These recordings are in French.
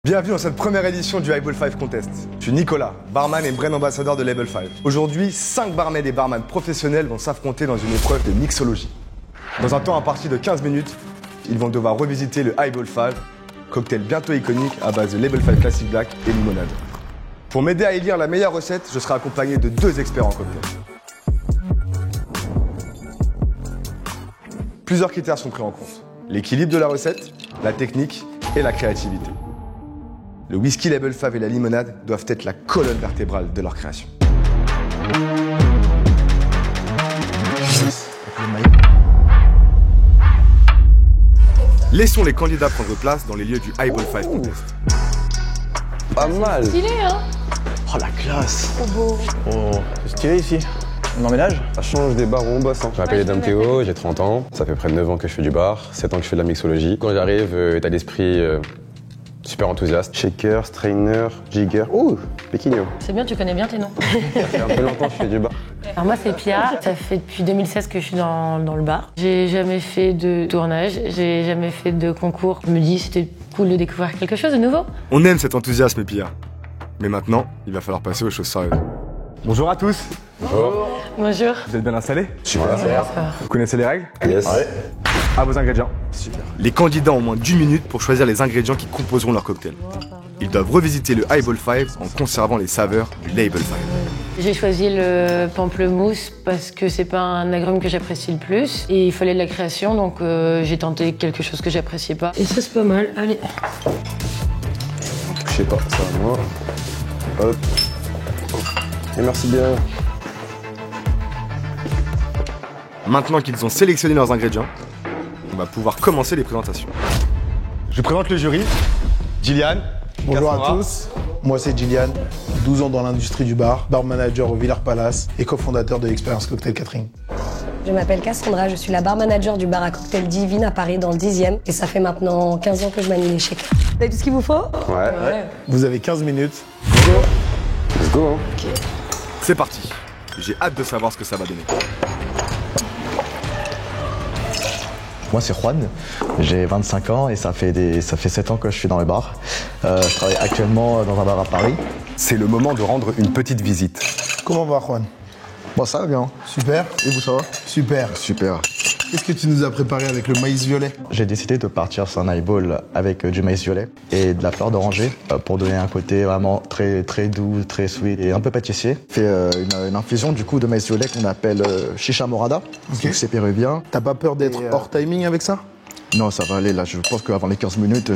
Bienvenue dans cette première édition du Highball 5 Contest. Je suis Nicolas, barman et brand ambassadeur de Label 5. Aujourd'hui, 5 barmaids et barman professionnels vont s'affronter dans une épreuve de mixologie. Dans un temps imparti de 15 minutes, ils vont devoir revisiter le Highball 5, cocktail bientôt iconique à base de Label 5 Classic Black et limonade. Pour m'aider à élire la meilleure recette, je serai accompagné de 2 experts en cocktail. Plusieurs critères sont pris en compte. L'équilibre de la recette, la technique et la créativité. Le whisky Label 5 et la limonade doivent être la colonne vertébrale de leur création. Laissons les candidats prendre place dans les lieux du Highball 5 Contest. Pas mal. Stylé, hein? Oh la classe. Trop beau. Oh, c'est stylé ici. On emménage? Ça change des bars où on bosse. Je m'appelle Edam Théo, j'ai 30 ans. Ça fait près de 9 ans que je fais du bar, 7 ans que je fais de la mixologie. Quand j'arrive, état d'esprit super enthousiaste. Shaker, strainer, jigger. Ouh, Péquigno. C'est bien, tu connais bien tes noms. Ça fait un peu longtemps que je fais du bar. Alors moi, c'est Pia. Ça fait depuis 2016 que je suis dans le bar. J'ai jamais fait de tournage, j'ai jamais fait de concours. Je me dis, c'était cool de découvrir quelque chose de nouveau. On aime cet enthousiasme, Pia. Mais maintenant, il va falloir passer aux choses sérieuses. Bonjour à tous. Bonjour. Bonjour. Vous êtes bien installés? Super. Vous connaissez les règles? Yes. Ouais. À vos ingrédients. Super. Les candidats ont moins d'1 minute pour choisir les ingrédients qui composeront leur cocktail. Ils doivent revisiter le Highball 5 en conservant les saveurs du Label 5. J'ai choisi le pamplemousse parce que c'est pas un agrume que j'apprécie le plus. Et il fallait de la création, donc j'ai tenté quelque chose que j'appréciais pas. Et ça, c'est pas mal. Allez. Je sais pas, ça va moi. Hop. Et merci bien. Maintenant qu'ils ont sélectionné leurs ingrédients, on va pouvoir commencer les présentations. Je présente le jury. Gillian. Bonjour Cassandra. à tous, moi c'est Gillian, 12 ans dans l'industrie du bar manager au Villars Palace et cofondateur de l'expérience Cocktail Catering. Je m'appelle Cassandra, je suis la bar manager du bar à cocktail Divine à Paris dans le 10e et ça fait maintenant 15 ans que je manie les shakers. Vous avez tout ce qu'il vous faut? Ouais. Vous avez 15 minutes. Let's go. Hein. C'est parti. J'ai hâte de savoir ce que ça va donner. Moi c'est Juan, j'ai 25 ans et ça fait 7 ans que je suis dans le bar. Je travaille actuellement dans un bar à Paris. C'est le moment de rendre une petite visite. Comment va Juan? Bon ça va bien. Super. Et vous ça va? Super. Super. Qu'est-ce que tu nous as préparé avec le maïs violet? J'ai décidé de partir sur un highball avec du maïs violet et de la fleur d'oranger pour donner un côté vraiment très doux, très sweet et un peu pâtissier. Fait une infusion du coup de maïs violet qu'on appelle chicha morada. Ok. Donc c'est péruvien. T'as pas peur d'être Et, hors timing avec ça? Non ça va aller là, je pense qu'avant les 15 minutes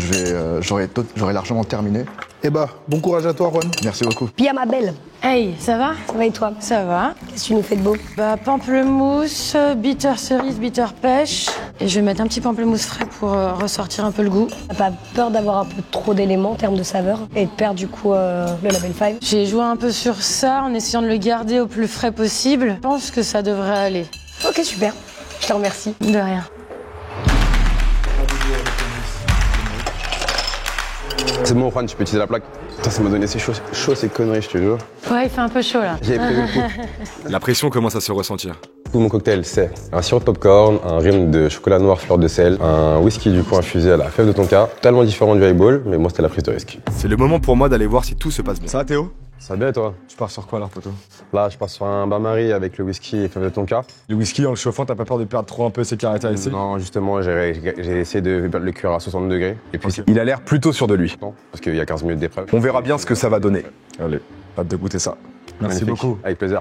j'aurai largement terminé. Eh bah, bon courage à toi Juan. Merci beaucoup. Pia ma belle, Hey, ça va? ça va et toi? Ça va. Qu'est-ce que tu nous fais de beau? Bah, pamplemousse, bitter cerise, bitter pêche. Et je vais mettre un petit pamplemousse frais pour ressortir un peu le goût. T'as pas peur d'avoir un peu trop d'éléments en termes de saveur et de perdre du coup le Label 5? J'ai joué un peu sur ça en essayant de le garder au plus frais possible. Je pense que ça devrait aller. Ok, super, je te remercie. De rien. C'est bon, Juan, tu peux utiliser la plaque. Putain, ça m'a donné chaud ces conneries, je te jure. Ouais, il fait un peu chaud là. J'avais prévu le coup. La pression commence à se ressentir. Du coup, mon cocktail, c'est un sirop de popcorn, un rhum de chocolat noir fleur de sel, un whisky du coup infusé à la fève de tonka, totalement différent du highball, mais moi c'était la prise de risque. C'est le moment pour moi d'aller voir si tout se passe bien. Ça va Théo? Ça va bien toi? Tu pars sur quoi alors poteau? Là, je pars sur un bain-marie avec le whisky et fève de tonka. Le whisky en le chauffant, t'as pas peur de perdre trop un peu ses caractéristiques? Non, justement, j'ai essayé de perdre le cuir à 60 degrés. Et puis Ok. Il a l'air plutôt sûr de lui. non, parce qu'il y a 15 minutes d'épreuve. On verra bien ce que ça va donner. Allez, hâte de goûter ça. Merci Magnifique. beaucoup. Avec plaisir.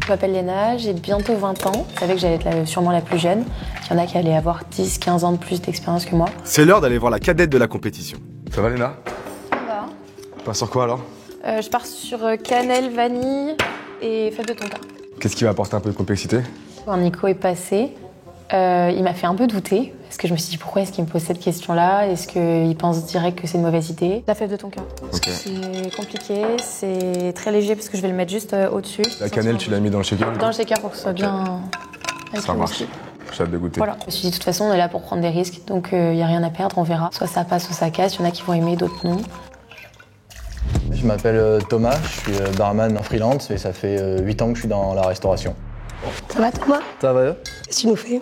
Je m'appelle Léna, j'ai bientôt 20 ans. Je savais que j'allais être sûrement la plus jeune. Il y en a qui allaient avoir 10, 15 ans de plus d'expérience que moi. C'est l'heure d'aller voir la cadette de la compétition. Ça va Léna? Ça va. Tu pars sur quoi alors? Je pars sur cannelle, vanille et fève de tonka. Qu'est-ce qui va apporter un peu de complexité? Quand Nico est passé, il m'a fait un peu douter. Parce que je me suis dit, pourquoi est-ce qu'il me pose cette question-là? Est-ce qu'il pense direct que c'est une mauvaise idée? La fève de tonka. Ok. C'est compliqué, c'est très léger parce que je vais le mettre juste au-dessus. La cannelle, tu l'as mis dans le shaker? Dans le shaker pour que ce soit bien avec Ça le marche. whisky. J'ai hâte de goûter. Voilà. Je me suis dit, de toute façon, on est là pour prendre des risques, donc il n'y a rien à perdre, on verra. Soit ça passe, soit ça casse. Il y en a qui vont aimer, d'autres non. Je m'appelle Thomas, je suis barman en freelance et ça fait 8 ans que je suis dans la restauration. Ça va Thomas? Ça va? Qu'est-ce que tu nous fais?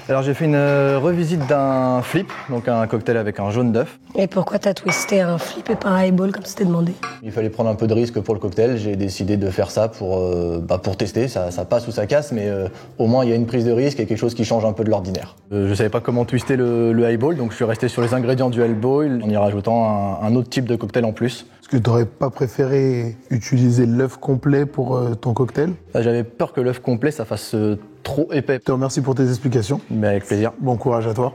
Alors j'ai fait une revisite d'un flip, donc un cocktail avec un jaune d'œuf. Et pourquoi t'as twisté un flip et pas un highball comme c'était demandé? Il fallait prendre un peu de risque pour le cocktail, j'ai décidé de faire ça pour tester, ça passe ou ça casse, mais au moins il y a une prise de risque et quelque chose qui change un peu de l'ordinaire. Je savais pas comment twister le highball, donc je suis resté sur les ingrédients du highball en y rajoutant un autre type de cocktail en plus. Est-ce que t'aurais pas préféré utiliser l'œuf complet pour ton cocktail? J'avais peur que l'œuf complet ça fasse trop épais. Je te remercie pour tes explications. Mais avec plaisir. Bon courage à toi.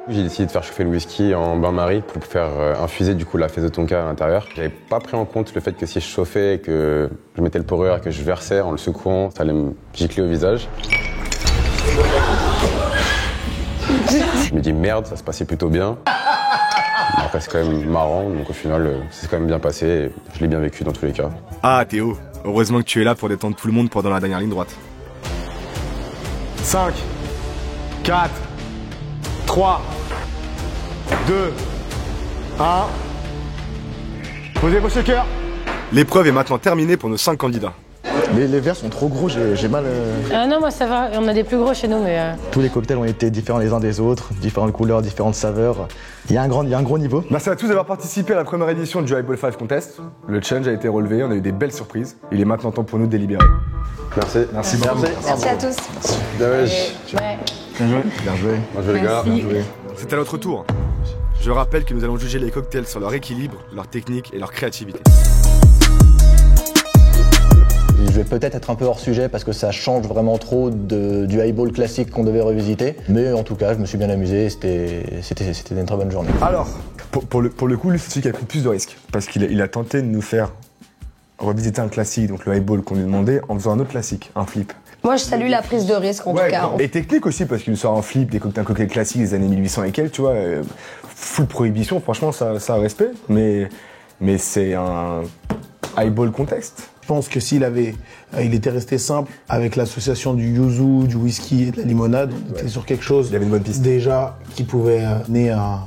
J'ai décidé de faire chauffer le whisky en bain-marie pour faire infuser du coup la fève de tonka à l'intérieur. J'avais pas pris en compte le fait que si je chauffais et que je mettais le pourreur et que je versais en le secouant, ça allait me gicler au visage. Je me dis merde, ça se passait plutôt bien. Mais après c'est quand même marrant, donc au final c'est quand même bien passé et je l'ai bien vécu dans tous les cas. Ah Théo, heureusement que tu es là pour détendre tout le monde pendant la dernière ligne droite. 5, 4, 3, 2, 1. Posez vos shakers. L'épreuve est maintenant terminée pour nos 5 candidats. Mais les verres sont trop gros, j'ai mal. Ah non, moi ça va, on a des plus gros chez nous, mais. Tous les cocktails ont été différents les uns des autres, différentes couleurs, différentes saveurs. Il y a un gros niveau. Merci à tous d'avoir participé à la première édition du Highball 5 Contest. Le challenge a été relevé, on a eu des belles surprises. Il est maintenant temps pour nous de délibérer. Merci. Merci beaucoup. Merci à tous. Bien Ouais. Bien joué. Bien joué les gars. Merci. C'est à notre tour. Je rappelle que nous allons juger les cocktails sur leur équilibre, leur technique et leur créativité. Je vais peut-être être un peu hors sujet parce que ça change vraiment trop du highball classique qu'on devait revisiter. Mais en tout cas, je me suis bien amusé, c'était une très bonne journée. Alors, pour le coup, lui, c'est celui qui a pris plus de risques. Parce qu'il a tenté de nous faire revisiter un classique, donc le highball qu'on lui demandait, en faisant un autre classique, un flip. Moi, je salue la prise de risque, en tout cas. Et technique aussi, parce qu'il nous sort un flip, un cocktail classique des années 1800 et quelques, tu vois. Full prohibition, franchement, ça a respect. Mais c'est un highball contexte. Je pense que il était resté simple avec l'association du yuzu, du whisky et de la limonade. On était sur quelque chose Il y avait une bonne piste. déjà qui pouvait mener à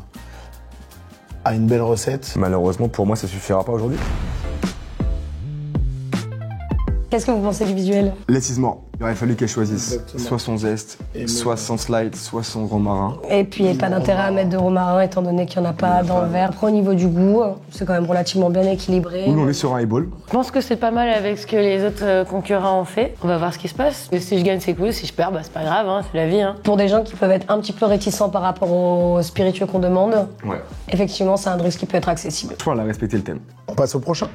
une belle recette. Malheureusement, pour moi, ça suffira pas aujourd'hui. Qu'est-ce que vous pensez du visuel? Less is more. Il aurait fallu qu'elle choisisse Exactement. soit son zeste, soit son slide, soit son romarin. Et puis, il n'y a pas d'intérêt à mettre de romarin étant donné qu'il n'y en a pas dans le verre. Après, au niveau du goût, c'est quand même relativement bien équilibré. Nous, on est sur un highball. Je pense que c'est pas mal avec ce que les autres concurrents ont fait. On va voir ce qui se passe. Si je gagne, c'est cool. Si je perds, bah, c'est pas grave, hein, c'est la vie. Hein. Pour des gens qui peuvent être un petit peu réticents par rapport aux spiritueux qu'on demande, Ouais. effectivement, c'est un risque qui peut être accessible. Je crois qu'on a respecté le thème. On passe au prochain.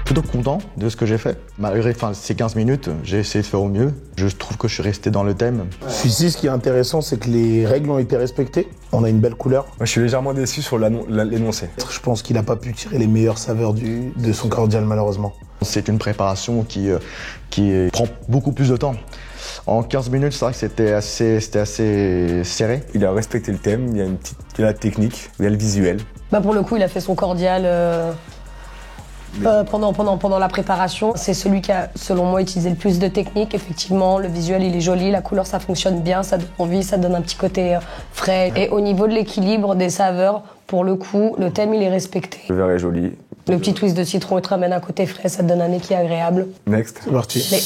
Plutôt content de ce que j'ai fait. Malgré ces 15 minutes, j'ai essayé de faire au mieux. Je trouve que je suis resté dans le thème. Ici, ce qui est intéressant, c'est que les règles ont été respectées. On a une belle couleur. Moi, je suis légèrement déçu sur l'énoncé. Je pense qu'il n'a pas pu tirer les meilleures saveurs de son cordial, malheureusement. C'est une préparation qui prend beaucoup plus de temps. En 15 minutes, c'est vrai que c'était assez serré. Il a respecté le thème, il y a la technique, il y a le visuel. Bah, pour le coup, il a fait son cordial pendant la préparation. C'est celui qui a, selon moi, utilisé le plus de technique. Effectivement, le visuel, il est joli, la couleur, ça fonctionne bien, ça donne envie, ça donne un petit côté frais. Et au niveau de l'équilibre des saveurs, pour le coup, le thème, il est respecté. Le verre est joli. Le petit twist de citron, il te ramène un côté frais, ça te donne un nez qui est agréable. Next. C'est parti. Mais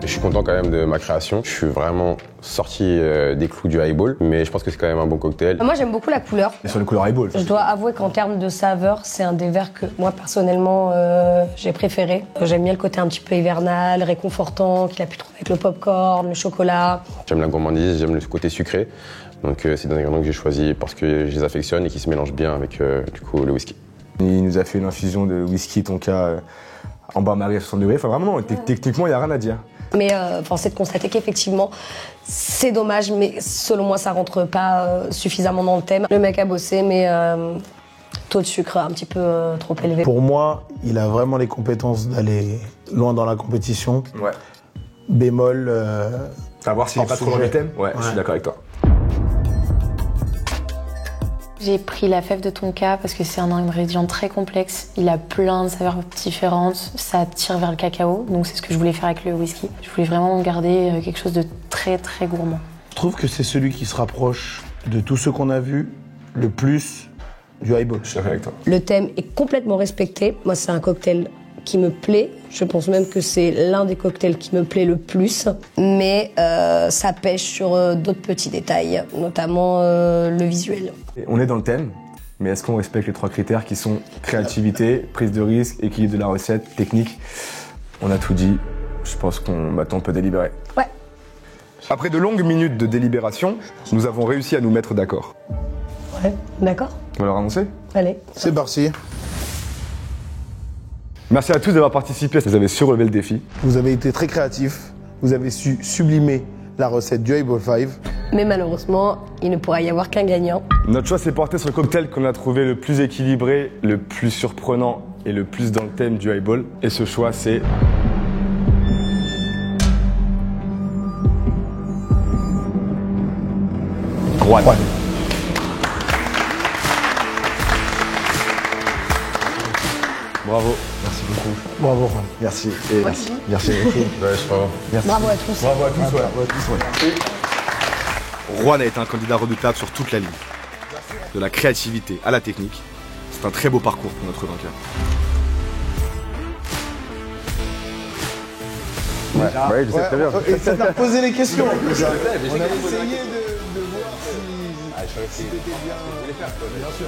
Je suis content quand même de ma création. Je suis vraiment sorti des clous du highball, mais je pense que c'est quand même un bon cocktail. moi, j'aime beaucoup la couleur. Et sur le couleur highball. Je dois avouer qu'en termes de saveur, c'est un des verres que moi personnellement j'ai préféré. J'aime bien le côté un petit peu hivernal, réconfortant, qu'il a pu trouver avec le popcorn, le chocolat. J'aime la gourmandise, j'aime le côté sucré. Donc c'est des ingrédients que j'ai choisis parce que je les affectionne et qui se mélangent bien avec du coup le whisky. Il nous a fait une infusion de whisky tonka en bain-marie à 60 degrés. Enfin vraiment, non, techniquement, il n'y a rien à dire. Mais force est de constater qu'effectivement, c'est dommage, mais selon moi, ça rentre pas suffisamment dans le thème. Le mec a bossé, mais taux de sucre un petit peu trop élevé. Pour moi, il a vraiment les compétences d'aller loin dans la compétition. Ouais. Bémol. À voir s'il n'est hors pas trop loin sujet. du thème. Ouais, je suis d'accord avec toi. J'ai pris la fève de tonka parce que c'est un ingrédient très complexe. Il a plein de saveurs différentes. Ça tire vers le cacao, donc c'est ce que je voulais faire avec le whisky. Je voulais vraiment garder quelque chose de très très gourmand. Je trouve que c'est celui qui se rapproche de tous ceux qu'on a vus le plus du highball. Je suis d'accord avec toi. Le thème est complètement respecté. Moi, c'est un cocktail qui me plaît. Je pense même que c'est l'un des cocktails qui me plaît le plus. Mais ça pêche sur d'autres petits détails, notamment le visuel. Et on est dans le thème, mais est-ce qu'on respecte les 3 critères qui sont créativité, prise de risque, équilibre de la recette, technique? On a tout dit. Je pense qu'on maintenant on peut délibérer. Ouais. Après de longues minutes de délibération, nous avons réussi à nous mettre d'accord. Ouais, d'accord. On va leur annoncer? Allez. C'est parti. Merci à tous d'avoir participé. Vous avez su relever le défi. Vous avez été très créatifs. Vous avez su sublimer la recette du Highball 5. Mais malheureusement, il ne pourra y avoir qu'un gagnant. Notre choix s'est porté sur le cocktail qu'on a trouvé le plus équilibré, le plus surprenant et le plus dans le thème du highball. Et ce choix, c'est... Juan. Bravo. Merci beaucoup. Bravo, Juan. Merci. Et merci. Merci beaucoup. Ouais, je crois. Merci. Bravo à tous. Bravo à tous. Bravo à tous, ouais. Juan a été un candidat redoutable sur toute la ligne. De la créativité à la technique. C'est un très beau parcours pour notre vainqueur. Ouais, je sais très bien. Et ça t'a posé les questions. On a essayé de voir si c'était bien. Bien sûr.